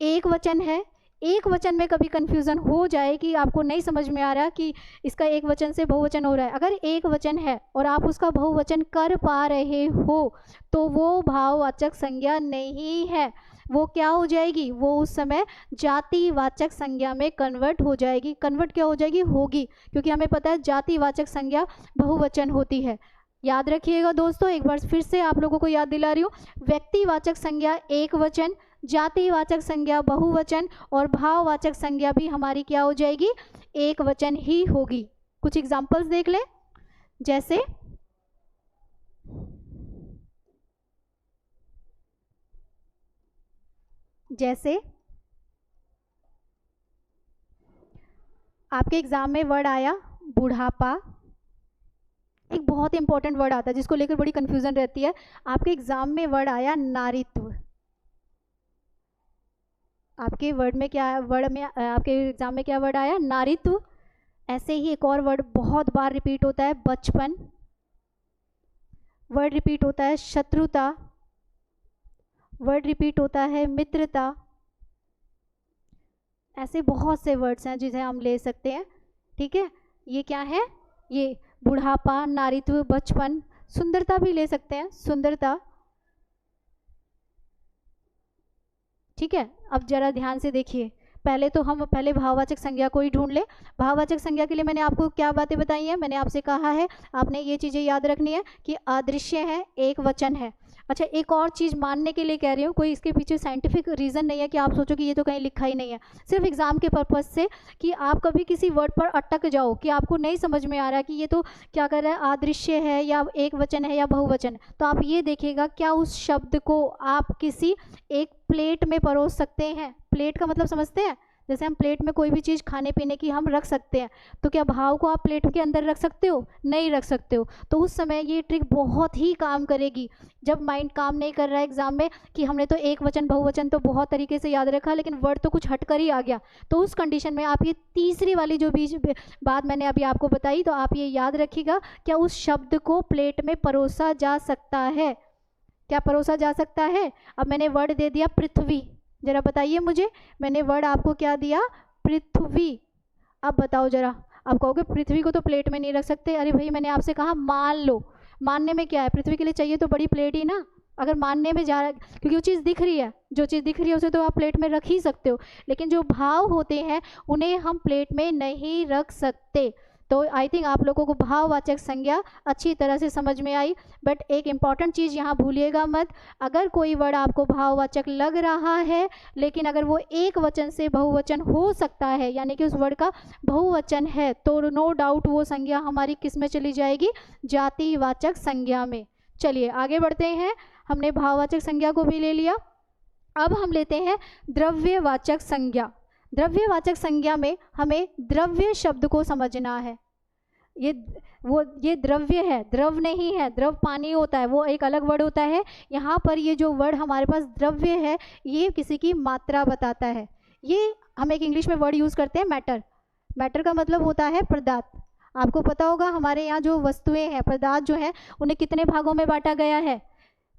एक वचन है, एक वचन में कभी कन्फ्यूज़न हो जाए कि आपको नहीं समझ में आ रहा कि इसका एक वचन से बहुवचन हो रहा है, अगर एक वचन है और आप उसका बहुवचन कर पा रहे हो तो वो भाववाचक संज्ञा नहीं है, वो क्या हो जाएगी, वो उस समय जातिवाचक संज्ञा में कन्वर्ट हो जाएगी। कन्वर्ट क्या हो जाएगी, होगी, क्योंकि हमें पता है जातिवाचक संज्ञा बहुवचन होती है। याद रखिएगा दोस्तों, एक बार फिर से आप लोगों को याद दिला रही हूँ, व्यक्तिवाचक संज्ञा एक वचन, जातिवाचक संज्ञा बहुवचन और भाववाचक संज्ञा भी हमारी क्या हो जाएगी, एक वचन ही होगी। कुछ एग्जांपल्स देख ले, जैसे आपके एग्जाम में वर्ड आया बुढ़ापा, एक बहुत इंपॉर्टेंट वर्ड आता है जिसको लेकर बड़ी कंफ्यूजन रहती है। आपके एग्जाम में वर्ड आया नारीत्व, आपके आपके एग्जाम में क्या वर्ड आया, नारीत्व। ऐसे ही एक और वर्ड बहुत बार रिपीट होता है, बचपन। वर्ड रिपीट होता है शत्रुता, वर्ड रिपीट होता है मित्रता। ऐसे बहुत से वर्ड्स हैं जिसे हम ले सकते हैं, ठीक है। ये क्या है, ये बुढ़ापा, नारीत्व, बचपन। सुंदरता भी ले सकते हैं, सुंदरता, ठीक है। अब जरा ध्यान से देखिए, पहले तो हम पहले भाववाचक संज्ञा को ही ढूंढ ले। भाववाचक संज्ञा के लिए मैंने आपको क्या बातें बताई हैं, मैंने आपसे कहा है आपने ये चीज़ें याद रखनी है कि अदृश्य है, एक वचन है। अच्छा, एक और चीज़ मानने के लिए कह रही हूँ, कोई इसके पीछे साइंटिफिक रीज़न नहीं है कि आप सोचो कि ये तो कहीं लिखा ही नहीं है, सिर्फ एग्जाम के पर्पज़ से कि आप कभी किसी वर्ड पर अटक जाओ कि आपको नहीं समझ में आ रहा कि ये तो क्या कर रहा है, अदृश्य है या एक वचन है या बहुवचन, तो आप ये देखिएगा क्या उस शब्द को आप किसी एक प्लेट में परोस सकते हैं। प्लेट का मतलब समझते हैं, जैसे हम प्लेट में कोई भी चीज़ खाने पीने की हम रख सकते हैं, तो क्या भाव को आप प्लेट के अंदर रख सकते हो, नहीं रख सकते हो। तो उस समय ये ट्रिक बहुत ही काम करेगी जब माइंड काम नहीं कर रहा है एग्जाम में कि हमने तो एक वचन बहुवचन तो बहुत तरीके से याद रखा लेकिन वर्ड तो कुछ हटकर ही आ गया। तो उस कंडीशन में आप ये तीसरी वाली जो बीच बात मैंने अभी आपको बताई, तो आप ये याद रखिएगा, क्या उस शब्द को प्लेट में परोसा जा सकता है, क्या परोसा जा सकता है। अब मैंने वर्ड दे दिया पृथ्वी, जरा बताइए मुझे, मैंने वर्ड आपको क्या दिया, पृथ्वी। अब बताओ जरा, आप कहोगे पृथ्वी को तो प्लेट में नहीं रख सकते। अरे भाई मैंने आपसे कहा मान लो, मानने में क्या है, पृथ्वी के लिए चाहिए तो बड़ी प्लेट ही ना। अगर मानने में जा रहा है, क्योंकि वो चीज़ दिख रही है, जो चीज़ दिख रही है उसे तो आप प्लेट में रख ही सकते हो, लेकिन जो भाव होते हैं उन्हें हम प्लेट में नहीं रख सकते। तो आई थिंक आप लोगों को भाववाचक संज्ञा अच्छी तरह से समझ में आई। बट एक इम्पॉर्टेंट चीज़ यहाँ भूलिएगा मत, अगर कोई वर्ड आपको भाववाचक लग रहा है लेकिन अगर वो एक वचन से बहुवचन हो सकता है, यानी कि उस वर्ड का बहुवचन है, तो नो डाउट वो संज्ञा हमारी किस में चली जाएगी, जातिवाचक संज्ञा में। चलिए आगे बढ़ते हैं, हमने भाववाचक संज्ञा को भी ले लिया। अब हम लेते हैं द्रव्यवाचक संज्ञा। द्रव्यवाचक संज्ञा में हमें द्रव्य शब्द को समझना है। ये द्रव्य है, द्रव नहीं है, द्रव पानी होता है, वो एक अलग वर्ड होता है। यहाँ पर ये जो वर्ड हमारे पास द्रव्य है, ये किसी की मात्रा बताता है। ये हम एक इंग्लिश में वर्ड यूज़ करते हैं मैटर। मैटर का मतलब होता है पदार्थ। आपको पता होगा हमारे यहाँ जो वस्तुएं हैं, पदार्थ जो है, उन्हें कितने भागों में बांटा गया है,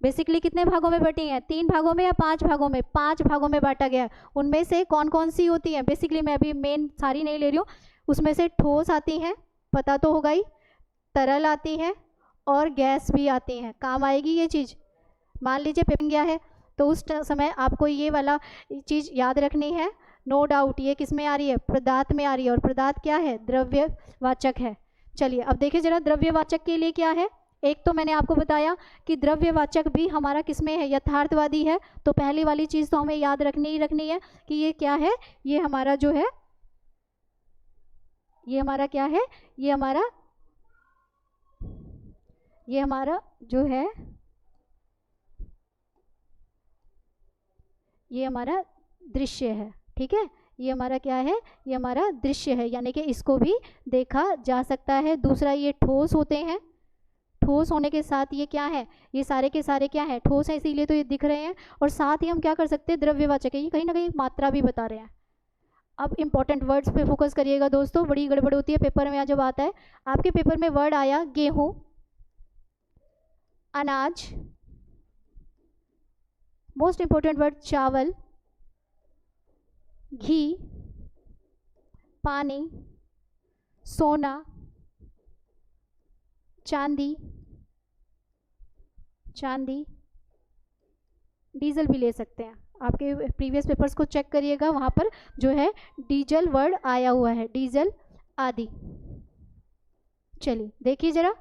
बेसिकली कितने भागों में बटी हैं, 3 भागों में या 5 भागों में, 5 भागों में बांटा गया। उनमें से कौन कौन सी होती हैं, बेसिकली मैं अभी मेन सारी नहीं ले रही हूँ, उसमें से ठोस आती हैं, पता तो होगा ही, तरल आती है और गैस भी आती हैं। काम आएगी ये चीज़। मान लीजिए पेपर गया है तो उस समय आपको ये वाला चीज़ याद रखनी है, नो डाउट। ये किस में आ रही है, पदार्थ में आ रही है, और पदार्थ क्या है, द्रव्यवाचक है। चलिए अब देखिए जरा द्रव्यवाचक के लिए क्या है। एक तो मैंने आपको बताया कि द्रव्यवाचक भी हमारा किसमें है, यथार्थवादी है। तो पहली वाली चीज़ तो हमें याद रखनी ही रखनी है कि ये क्या है, ये हमारा जो है, ये हमारा क्या है, ये हमारा जो है, ये हमारा दृश्य है, ठीक है। ये हमारा क्या है, ये हमारा दृश्य है, यानी कि इसको भी देखा जा सकता है। दूसरा ये ठोस होते हैं, ठोस होने के साथ ये क्या है, ये सारे के सारे क्या है, ठोस है, इसीलिए तो ये दिख रहे हैं। और साथ ही हम क्या कर सकते हैं, द्रव्यवाचक है, ये कहीं ना कहीं मात्रा भी बता रहे हैं। अब इंपॉर्टेंट वर्ड्स पे फोकस करिएगा दोस्तों, बड़ी गड़बड़ होती है पेपर में। जब आता है आपके पेपर में वर्ड आया गेहूं, अनाज, मोस्ट इंपॉर्टेंट वर्ड चावल, घी, पानी, सोना, चांदी, डीजल भी ले सकते हैं। आपके प्रीवियस पेपर्स को चेक करिएगा, वहाँ पर जो है डीजल वर्ड आया हुआ है, डीजल आदि। चलिए देखिए जरा,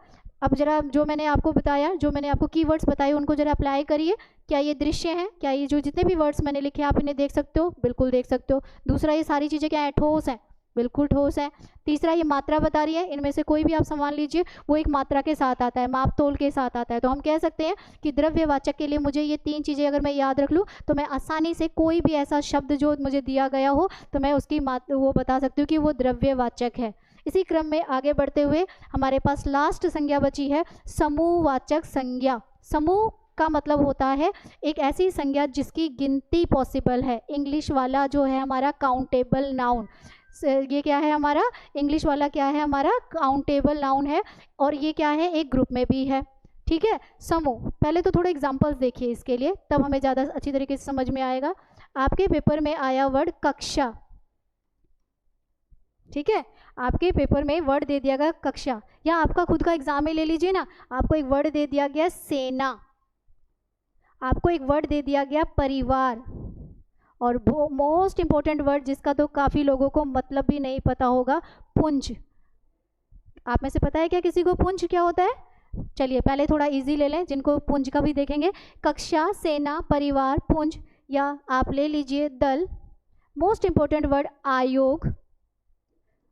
अब जरा जो मैंने आपको बताया, जो मैंने आपको कीवर्ड्स बताए उनको जरा अप्लाई करिए। क्या ये दृश्य हैं? क्या ये जो जितने भी वर्ड्स मैंने लिखे आप इन्हें देख सकते हो? बिल्कुल देख सकते हो। दूसरा, ये सारी चीज़ें क्या है? ठोस है, बिल्कुल ठोस है। तीसरा, ये मात्रा बता रही है। इनमें से कोई भी आप सामान लीजिए वो एक मात्रा के साथ आता है, माप तोल के साथ आता है। तो हम कह सकते हैं कि द्रव्यवाचक के लिए मुझे ये 3 चीज़ें अगर मैं याद रख लूँ तो मैं आसानी से कोई भी ऐसा शब्द जो मुझे दिया गया हो तो मैं उसकी वो बता सकती हूँ कि वो द्रव्यवाचक है। इसी क्रम में आगे बढ़ते हुए हमारे पास लास्ट संज्ञा बची है, समूहवाचक संज्ञा। समूह का मतलब होता है एक ऐसी संज्ञा जिसकी गिनती पॉसिबल है। इंग्लिश वाला जो है हमारा काउंटेबल नाउन, ये क्या है हमारा? इंग्लिश वाला क्या है हमारा? काउंटेबल नाउन है। और ये क्या है? एक ग्रुप में भी है। ठीक है। समूह, पहले तो थोड़े एग्जांपल्स देखिए इसके लिए, तब हमें ज़्यादा अच्छी तरीके से समझ में आएगा। आपके पेपर में आया वर्ड कक्षा, ठीक है, आपके पेपर में वर्ड दे दिया गया कक्षा, या आपका खुद का एग्जाम ही ले लीजिए ना, आपको एक वर्ड दे दिया गया सेना, आपको एक वर्ड दे दिया गया परिवार, और मोस्ट इंपॉर्टेंट वर्ड जिसका तो काफ़ी लोगों को मतलब भी नहीं पता होगा, पुंज। आप में से पता है क्या किसी को पुंज क्या होता है? चलिए पहले थोड़ा इजी ले लें, जिनको पुंज का भी देखेंगे। कक्षा, सेना, परिवार, पुंज, या आप ले लीजिए दल। मोस्ट इंपॉर्टेंट वर्ड आयोग,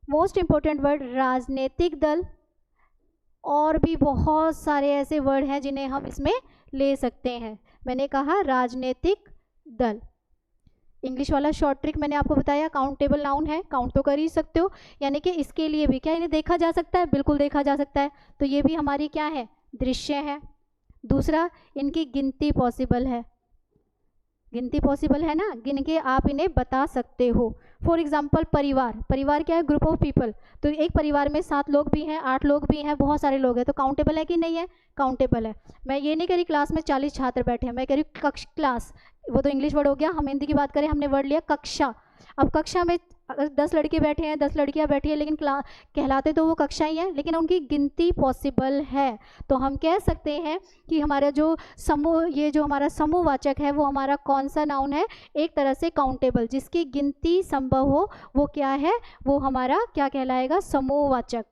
मोस्ट इंपॉर्टेंट वर्ड राजनीतिक दल, और भी बहुत सारे ऐसे वर्ड हैं जिन्हें हम इसमें ले सकते हैं। मैंने कहा राजनीतिक दल। इंग्लिश वाला शॉर्ट ट्रिक मैंने आपको बताया, काउंटेबल नाउन है, काउंट तो कर ही सकते हो, यानी कि इसके लिए भी क्या इन्हें देखा जा सकता है? बिल्कुल देखा जा सकता है। तो ये भी हमारी क्या है? दृश्य है। दूसरा, इनकी गिनती पॉसिबल है, गिनती पॉसिबल है ना, गिन के आप इन्हें बता सकते हो। फॉर एग्जाम्पल परिवार, परिवार क्या है? Group of people. तो एक परिवार में 7 लोग भी हैं, 8 लोग भी हैं, बहुत सारे लोग हैं, तो काउंटेबल है कि नहीं है? काउंटेबल है। मैं ये नहीं कह रही क्लास में 40 छात्र बैठे हैं, मैं कह रही कक्ष, क्लास, वो तो इंग्लिश वर्ड हो गया, हम हिंदी की बात करें, हमने वर्ड लिया कक्षा। अब कक्षा में अगर 10 लड़के बैठे हैं, 10 लड़कियां बैठी हैं, लेकिन कहलाते तो वो कक्षा ही हैं, लेकिन उनकी गिनती पॉसिबल है। तो हम कह सकते हैं कि हमारा जो समूह, ये जो हमारा समूहवाचक है वो हमारा कौन सा नाउन है? एक तरह से काउंटेबल, जिसकी गिनती संभव हो, वो क्या है? वो हमारा क्या कहलाएगा? समूहवाचक।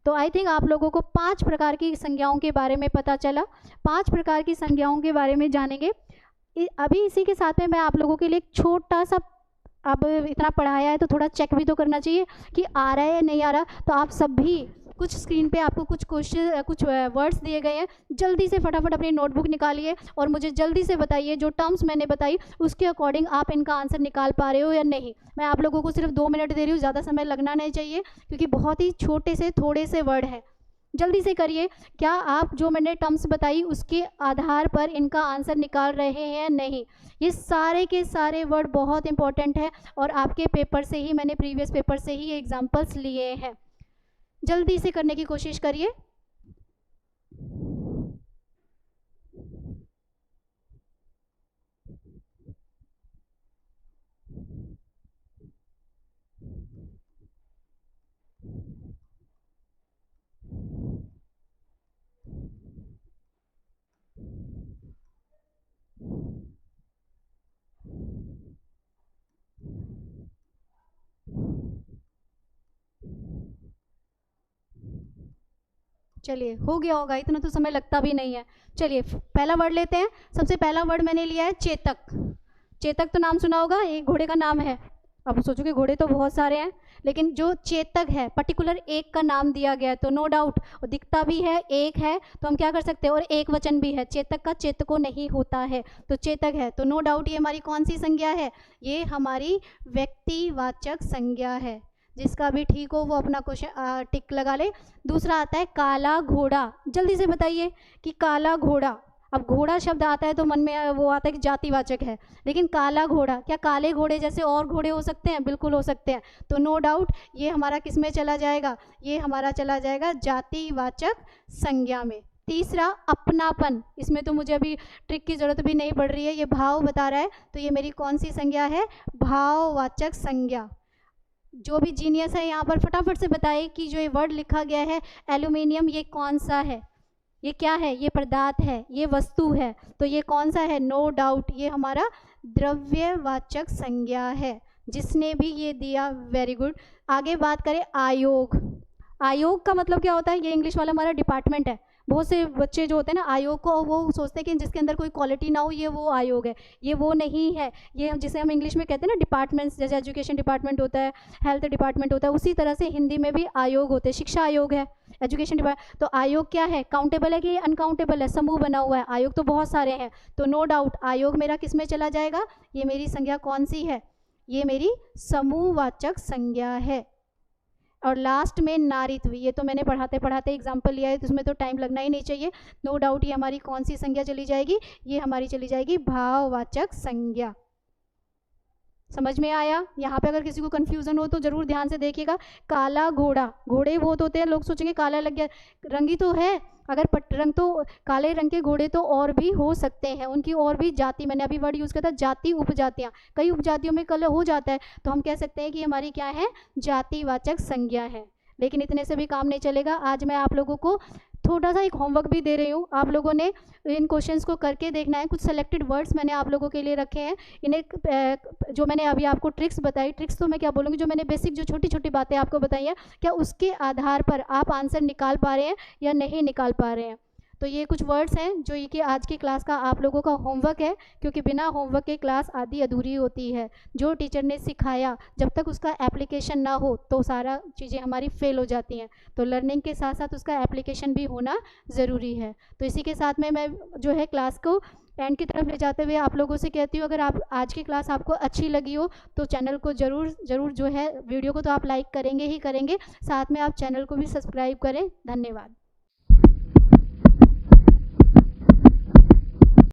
तो आई थिंक आप लोगों को 5 प्रकार की संज्ञाओं के बारे में पता चला। 5 प्रकार की संज्ञाओं के बारे में जानेंगे। अभी इसी के साथ में मैं आप लोगों के लिए एक छोटा सा, अब इतना पढ़ाया है तो थोड़ा चेक भी तो करना चाहिए कि आ रहा है या नहीं आ रहा। तो आप सब भी कुछ स्क्रीन पे आपको कुछ क्वेश्चन, कुछ वर्ड्स दिए गए हैं, जल्दी से फटाफट अपनी नोटबुक निकालिए और मुझे जल्दी से बताइए जो टर्म्स मैंने बताई उसके अकॉर्डिंग आप इनका आंसर निकाल पा रहे हो या नहीं। मैं आप लोगों को सिर्फ 2 मिनट दे रही हूँ, ज़्यादा समय लगना नहीं चाहिए क्योंकि बहुत ही छोटे से थोड़े से वर्ड हैं। जल्दी से करिए। क्या आप जो मैंने टर्म्स बताई उसके आधार पर इनका आंसर निकाल रहे हैं या नहीं? ये सारे के सारे वर्ड बहुत इंपॉर्टेंट है और आपके पेपर से ही, मैंने प्रीवियस पेपर से ही ये एग्जाम्पल्स लिए हैं। जल्दी से करने की कोशिश करिए। चलिए हो गया होगा, इतना तो समय लगता भी नहीं है। चलिए पहला वर्ड लेते हैं। सबसे पहला वर्ड मैंने लिया है चेतक। चेतक तो नाम सुना होगा, ये घोड़े का नाम है। अब सोचोगे घोड़े तो बहुत सारे हैं, लेकिन जो चेतक है पर्टिकुलर एक का नाम दिया गया है तो नो डाउट, और दिखता भी है एक है तो हम क्या कर सकते हैं, और एक वचन भी है, चेतक का चेतको नहीं होता है तो चेतक है, तो नो डाउट ये हमारी कौन सी संज्ञा है? ये हमारी व्यक्तिवाचक संज्ञा है। जिसका भी ठीक हो वो अपना क्वेश्चन टिक लगा ले। दूसरा आता है काला घोड़ा। जल्दी से बताइए कि काला घोड़ा, अब घोड़ा शब्द आता है तो मन में वो आता है कि जातिवाचक है, लेकिन काला घोड़ा, क्या काले घोड़े जैसे और घोड़े हो सकते हैं? बिल्कुल हो सकते हैं। तो नो डाउट ये हमारा किस में चला जाएगा? ये हमारा चला जाएगा जातिवाचक संज्ञा में। तीसरा अपनापन, इसमें तो मुझे अभी ट्रिक की जरूरत भी नहीं पड़ रही है, ये भाव बता रहा है तो ये मेरी कौन सी संज्ञा है? भाववाचक संज्ञा। जो भी जीनियस है यहाँ पर फटाफट से बताए कि जो ये वर्ड लिखा गया है एल्यूमिनियम, ये कौन सा है? ये क्या है? ये पदार्थ है, ये वस्तु है, तो ये कौन सा है? नो डाउट ये हमारा द्रव्यवाचक संज्ञा है। जिसने भी ये दिया वेरी गुड। आगे बात करें आयोग। आयोग का मतलब क्या होता है? ये इंग्लिश वाला हमारा डिपार्टमेंट है, बहुत से बच्चे जो होते हैं ना आयोग को, वो सोचते हैं कि जिसके अंदर कोई क्वालिटी ना हो ये वो आयोग है। ये वो नहीं है। ये जिसे हम इंग्लिश में कहते हैं ना डिपार्टमेंट्स, जैसे एजुकेशन डिपार्टमेंट होता है, हेल्थ डिपार्टमेंट होता है, उसी तरह से हिंदी में भी आयोग होते हैं। शिक्षा आयोग है, एजुकेशन डिपार्टमेंट। तो आयोग क्या है, काउंटेबल है कि अनकाउंटेबल है, समूह बना हुआ है। आयोग तो बहुत सारे हैं, तो नो डाउट आयोग मेरा किस में चला जाएगा। ये मेरी संज्ञा कौन सी है, ये मेरी समूहवाचक संज्ञा है। और लास्ट में नारीत्व, ये तो मैंने पढ़ाते पढ़ाते एग्जाम्पल लिया है, तो उसमें तो टाइम लगना ही नहीं चाहिए। नो डाउट ये हमारी कौन सी संज्ञा चली जाएगी, ये हमारी चली जाएगी भाववाचक संज्ञा। समझ में आया। यहाँ पे अगर किसी को कन्फ्यूजन हो तो जरूर ध्यान से देखिएगा। काला घोड़ा, घोड़े बहुत होते हैं, लोग सोचेंगे काला लग गया, रंगी तो है। अगर रंग तो काले रंग के घोड़े तो और भी हो सकते हैं, उनकी और भी जाति, मैंने अभी वर्ड यूज़ किया था जाति उपजातियाँ, कई उपजातियों में कलर हो जाता है, तो हम कह सकते हैं कि हमारी क्या है, जातिवाचक संज्ञा है। लेकिन इतने से भी काम नहीं चलेगा। आज मैं आप लोगों को थोड़ा सा एक होमवर्क भी दे रही हूँ, आप लोगों ने इन क्वेश्चंस को करके देखना है। कुछ सेलेक्टेड वर्ड्स मैंने आप लोगों के लिए रखे हैं, इन्हें जो मैंने अभी आपको ट्रिक्स बताई, ट्रिक्स तो मैं क्या बोलूँगी, जो मैंने बेसिक जो छोटी छोटी बातें आपको बताई हैं, क्या उसके आधार पर आप आंसर निकाल पा रहे हैं या नहीं निकाल पा रहे हैं। तो ये कुछ वर्ड्स हैं जो ये कि आज की क्लास का आप लोगों का होमवर्क है, क्योंकि बिना होमवर्क के क्लास आधी अधूरी होती है। जो टीचर ने सिखाया जब तक उसका एप्लीकेशन ना हो तो सारा चीज़ें हमारी फेल हो जाती हैं। तो लर्निंग के साथ साथ उसका एप्लीकेशन भी होना ज़रूरी है। तो इसी के साथ में मैं जो है क्लास को एंड की तरफ ले जाते हुए आप लोगों से कहती हूँ, अगर आप आज की क्लास आपको अच्छी लगी हो तो चैनल को ज़रूर जो है, वीडियो को तो आप लाइक करेंगे ही करेंगे, साथ में आप चैनल को भी सब्सक्राइब करें। धन्यवाद।